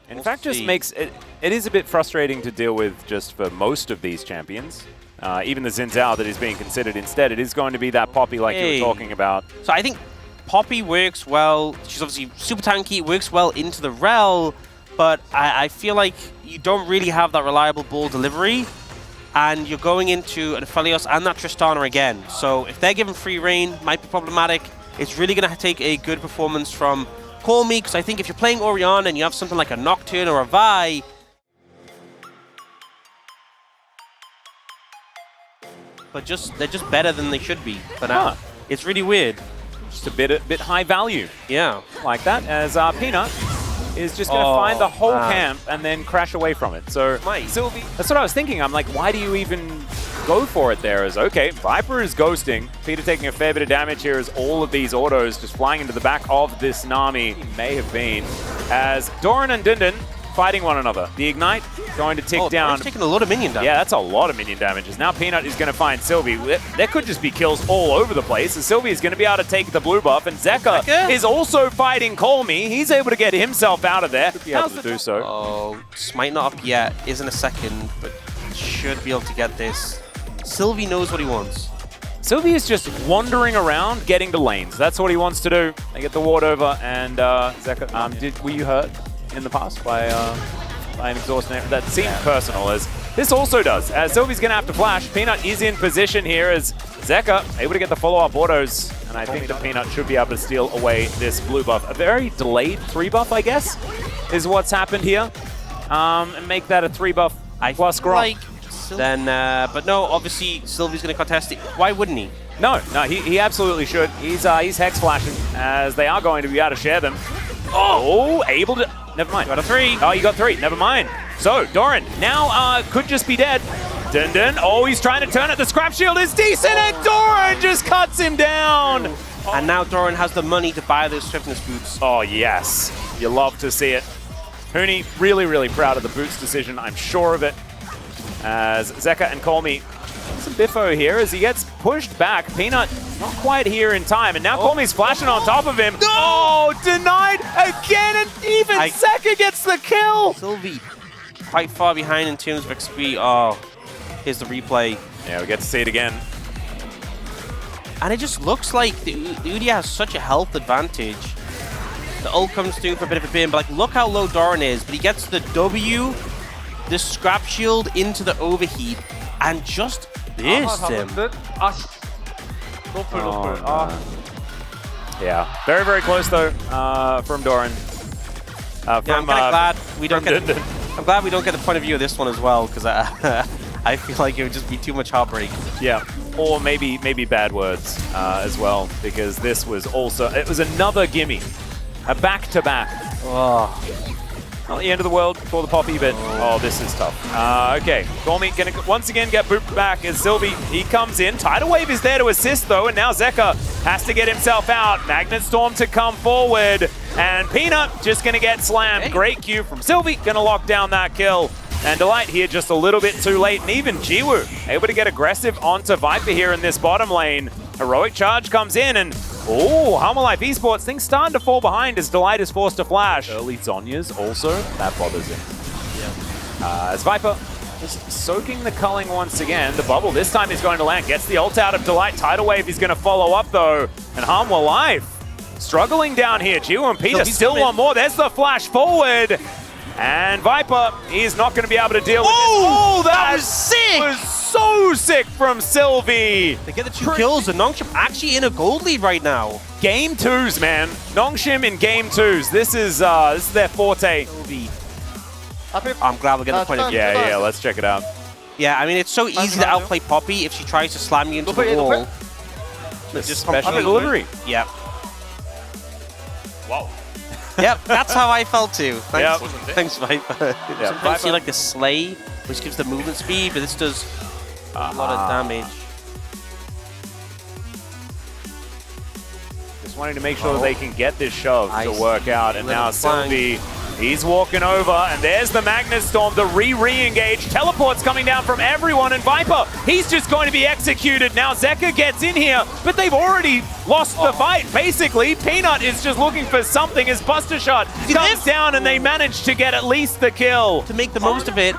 In fact, just makes it is a bit frustrating to deal with just for most of these champions. Even the Xin Zhao that is being considered instead, it is going to be that Poppy like you were talking about. So I think Poppy works well. She's obviously super tanky, works well into the rel, but I feel like you don't really have that reliable ball delivery, and you're going into an Aphelios and that Tristana again. So if they're given free reign, might be problematic. It's really going to take a good performance from Call Me, because I think if you're playing Orianna and you have something like a Nocturne or a Vi, but they're just better than they should be for now. It's really weird. Just a bit high value. Yeah. Like that, as Peanut is just going to find the whole camp and then crash away from it. So Sylvie, that's what I was thinking. I'm like, why do you even go for it there? As okay, Viper is ghosting. Peter taking a fair bit of damage here as all of these autos just flying into the back of this Nami. May have been. As Doran and Dindin fighting one another. The Ignite going to tick down. Doran's taking a lot of minion damage. Yeah, that's a lot of minion damages. Now Peanut is going to find Sylvie. There could just be kills all over the place. And Sylvie is going to be able to take the blue buff. And Zeka is also fighting Call Me. He's able to get himself out of there. Should be able to do so. Oh, Smite not up yet. Isn't a second, but should be able to get this. Sylvie knows what he wants. Sylvie is just wandering around, getting to lanes. That's what he wants to do. They get the ward over, and Zeka, were you hurt in the past by an exhaust? That seemed personal, as this also does. As Sylvie's going to have to flash. Peanut is in position here as Zeka able to get the follow-up autos, and I think the Peanut should be able to steal away this blue buff. A very delayed 3 buff, I guess, is what's happened here, and make that a 3 buff plus Grok. Then, but no, obviously Sylvie's going to contest it. Why wouldn't he? No, he absolutely should. He's Hex flashing, as they are going to be able to share them. Oh, able to... Never mind. Got a 3. Oh, you got 3. Never mind. So, Doran now could just be dead. Dindin. Oh, he's trying to turn it. The scrap shield is decent, and Doran just cuts him down. And now Doran has the money to buy those swiftness boots. Oh, yes. You love to see it. Huni really, really proud of the boots decision. I'm sure of it. As Zeka and Call Me, some biffo here as he gets pushed back. Peanut not quite here in time, and now Call Me's flashing on top of him. No! Oh, denied again, and even Zeka gets the kill! Sylvie quite far behind in terms of XP. Oh, here's the replay. Yeah, we get to see it again. And it just looks like the Udyr has such a health advantage. The ult comes through for a bit of a bin, but like, look how low Doran is, but he gets the W, the scrap shield into the overheat, and just missed him. Yeah, very, very close though from Doran. I'm glad we don't get. I'm glad we don't get the point of view of this one as well, because I feel like it would just be too much heartbreak. Yeah, or maybe bad words as well, because this was also another gimme, a back-to-back. Oh. Not the end of the world for the Poppy, but oh, this is tough. Okay, Call Me gonna once again get booped back as Sylvie, he comes in. Tidal Wave is there to assist though, and now Zeka has to get himself out. Magnet Storm to come forward, and Peanut just gonna get slammed. Hey. Great Q from Sylvie, gonna lock down that kill. And Delight here just a little bit too late, and even Jiwoo able to get aggressive onto Viper here in this bottom lane. Heroic Charge comes in, and oh, Harmolife Esports, things starting to fall behind as Delight is forced to flash. Early Zhonya's also, that bothers him. Yeah. As Viper just soaking the culling once again. The bubble this time is going to land, gets the ult out of Delight. Tidal Wave is going to follow up though, and Harmolife struggling down here. Jiwoo and Peter still want more. There's the flash forward. And Viper, he's not going to be able to deal with this. Oh, that was sick! Was so sick from Sylvie. They get the 2 kills, and Nongshim actually in a gold lead right now. Game 2s, man. Nongshim in game 2s. This is their forte. I'm glad we're getting the point of view. Yeah, let's check it out. Yeah, I mean, it's so easy to outplay Poppy if she tries to slam you into the wall. Just special delivery. Yeah. Wow. Yep, that's how I felt too. Thanks, Yep. Thanks Viper. Sometimes you like the Slay, which gives the movement speed, but this does a lot of damage. Just wanting to make sure that they can get this shove to work out, and now Sylvie He's walking over, and there's the Magnus Storm, the re-engage. Teleports coming down from everyone, and Viper, he's just going to be executed. Now Zeka gets in here, but they've already lost the fight, basically. Peanut is just looking for something as Buster Shot comes down, and they manage to get at least the kill. To make the most of it.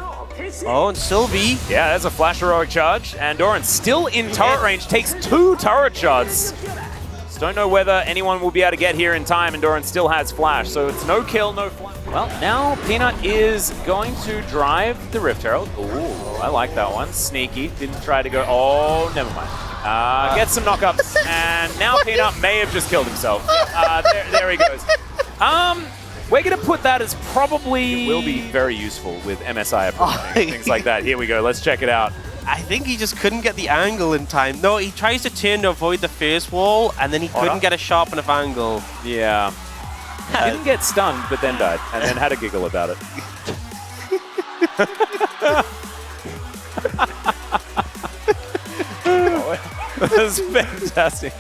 Oh, and Sylvie. Yeah, there's a flash heroic charge, and Doran still in turret range, takes 2 turret shots. Don't know whether anyone will be able to get here in time, and Doran still has flash, so it's no kill, no flash. Well, now Peanut is going to drive the Rift Herald. Ooh, I like that one. Sneaky, didn't try to go, oh, never mind. Gets some knockups, and now Peanut may have just killed himself. There he goes. We're going to put that as probably will be very useful with MSI approaching, things like that. Here we go, let's check it out. I think he just couldn't get the angle in time. No, he tries to turn to avoid the first wall, and then he couldn't get a sharp enough angle. Yeah. Didn't get stunned, but then died, and then had a giggle about it. That's fantastic.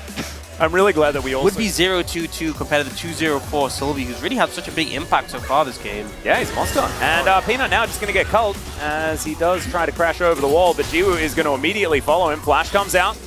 I'm really glad that we also... Would be 0-2-2 compared to the 2-0-4 Sylvie, who's really had such a big impact so far this game. Yeah, he's a monster. And Peanut now just going to get culled as he does try to crash over the wall, but Jiwoo is going to immediately follow him. Flash comes out.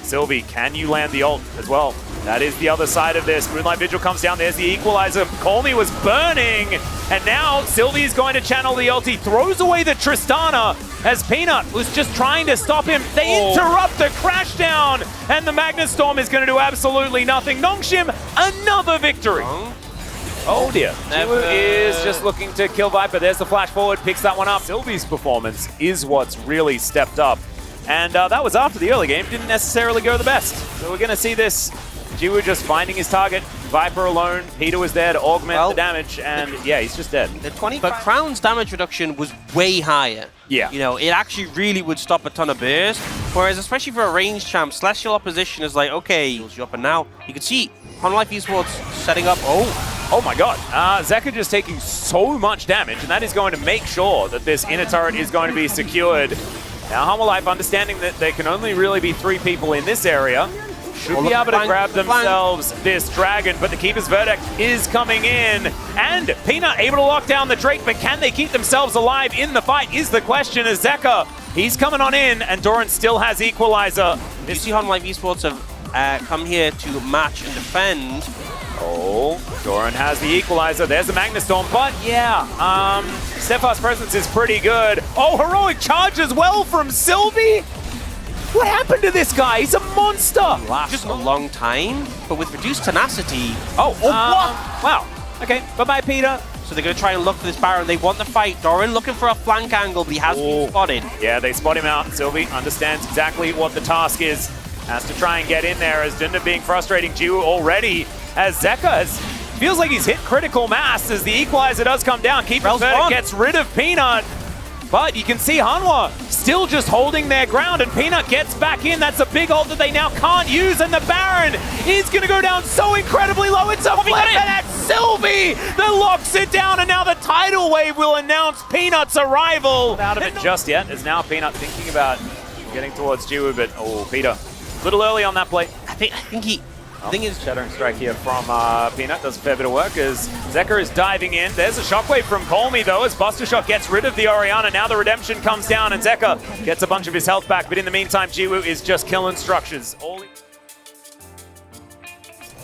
Sylvie, can you land the ult as well? That is the other side of this. Moonlight Vigil comes down. There's the equalizer. Call Me was burning. And now Sylvie is going to channel the ult. He throws away the Tristana as Peanut was just trying to stop him. They interrupt the crash down. And the Magnus Storm is going to do absolutely nothing. Nongshim, another victory. Oh dear. Jiwoo is just looking to kill Viper. There's the flash forward. Picks that one up. Sylvie's performance is what's really stepped up. And that was after the early game. Didn't necessarily go the best. So we're going to see this. Jiwoo just finding his target. Viper alone. Peter was there to augment the damage, and yeah, he's just dead. But Crown's damage reduction was way higher. Yeah. You know, it actually really would stop a ton of burst. Whereas, especially for a range champ, Celestial Opposition is like, okay, heals you up, and now you can see Life Esports setting up. Oh my god. Zeka just taking so much damage, and that is going to make sure that this inner turret is going to be secured. Now, Life, understanding that there can only really be 3 people in this area, should be able to grab themselves this dragon, but the Keeper's Verdict is coming in. And Peanut able to lock down the Drake, but can they keep themselves alive in the fight is the question. As Zeka, he's coming on in, and Doran still has equalizer. You see how Life Esports have come here to match and defend. Oh, Doran has the equalizer. There's the Magnus Storm, but yeah, Steadfast Presence is pretty good. Oh, heroic charge as well from Sylvie. What happened to this guy? He's a monster. Just a long time, but with reduced tenacity. What? Wow. Okay, bye-bye, Peter. So they're going to try and look for this Baron. They want the fight. Doran looking for a flank angle, but he has been spotted. Yeah, they spot him out. Sylvie understands exactly what the task is. Has to try and get in there as Dunda being frustrating Jiwoo already. As Zeka feels like he's hit critical mass as the equalizer does come down. Keeper's Verdict gets rid of Peanut. But you can see Hanwha still just holding their ground, and Peanut gets back in. That's a big ult that they now can't use, and the Baron is going to go down so incredibly low. It's a flip, and that's Sylvie that locks it down, and now the tidal wave will announce Peanut's arrival. Not out of it just yet, as now Peanut thinking about getting towards Jiwoo, but Peter, a little early on that play. I think he... I think it's Shattering Strike here from Peanut. Does a fair bit of work as Zeka is diving in. There's a shockwave from Call Me though as Buster Shot gets rid of the Orianna. Now the redemption comes down and Zeka gets a bunch of his health back. But in the meantime, Jiwoo is just killing structures.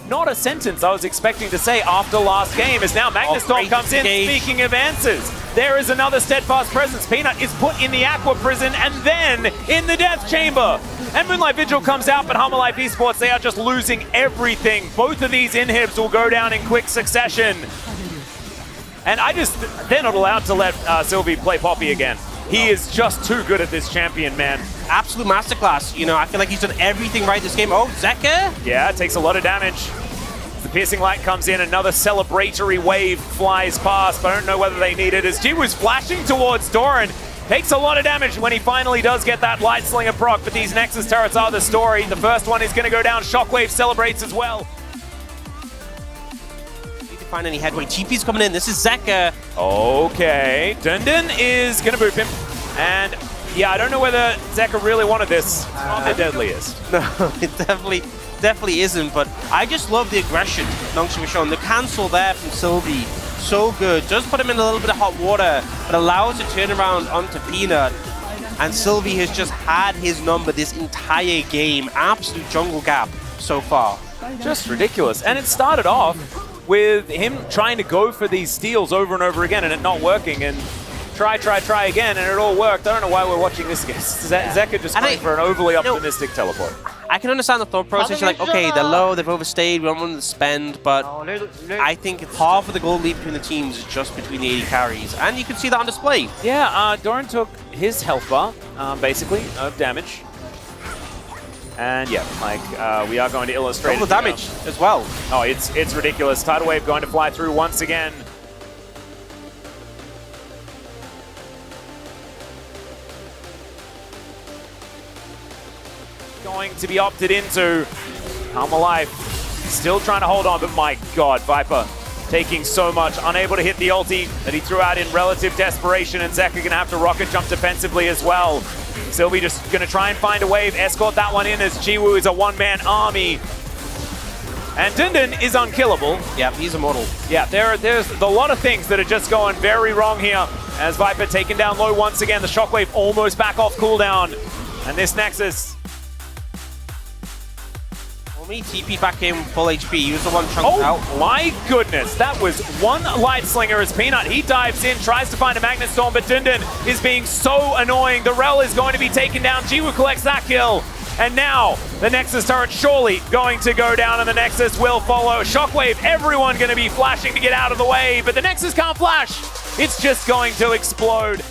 Not a sentence I was expecting to say after last game as now Magnus Storm comes in. Speaking of answers, there is another Steadfast Presence. Peanut is put in the Aqua Prison and then in the Death Chamber. And Moonlight Vigil comes out, but Life Esports, they are just losing everything. Both of these inhibs will go down in quick succession. And they're not allowed to let Sylvie play Poppy again. He is just too good at this champion, man. Absolute masterclass. You know, I feel like he's done everything right this game. Oh, Zeka? Yeah, it takes a lot of damage. The Piercing Light comes in, another celebratory wave flies past, but I don't know whether they need it as Jiwoo's flashing towards Doran. Takes a lot of damage when he finally does get that Light Slinger proc, but these Nexus turrets are the story. The first one is going to go down. Shockwave celebrates as well. Need to find any headway. TP's coming in. This is Zeka. Okay. Dundun is going to boop him. And yeah, I don't know whether Zeka really wanted this. It's not the deadliest. No, it definitely isn't, but I just love the aggression Nongshim was showing. The cancel there from Sylvie. so good. Does put him in a little bit of hot water, but allows a turnaround onto Peanut. And Sylvie has just had his number this entire game. Absolute jungle gap so far. Just ridiculous. And it started off with him trying to go for these steals over and over again and it not working. And try again, and it all worked. I don't know why we're watching this again. Zeka just going for an overly optimistic teleport. I can understand the thought process. You're like, okay, they're low, they've overstayed, we don't want them to spend, but I think half of the gold lead between the teams is just between the 80 carries, and you can see that on display. Yeah, Doran took his health bar, basically, of damage. And yeah, like, we are going to illustrate double damage as well. Oh, it's ridiculous. Tidal Wave going to fly through once again. Going to be opted into. Calm Alive still trying to hold on, but my god, Viper taking so much, unable to hit the ulti that he threw out in relative desperation, and Zeka gonna have to rocket jump defensively as well. Sylvie just gonna try and find a wave, escort that one in as Jiwoo is a one-man army. And Dundun is unkillable. Yeah, he's immortal. Yeah, there's a lot of things that are just going very wrong here as Viper taken down low once again. The Shockwave almost back off cooldown. And this Nexus. Me TP back in full HP. He was the one chunked out. Oh my goodness, that was one Light Slinger as Peanut. He dives in, tries to find a Magnet Storm, but Dundun is being so annoying. The Rel is going to be taken down. Jiwoo collects that kill. And now the Nexus turret surely going to go down, and the Nexus will follow. Shockwave, everyone going to be flashing to get out of the way, but the Nexus can't flash. It's just going to explode.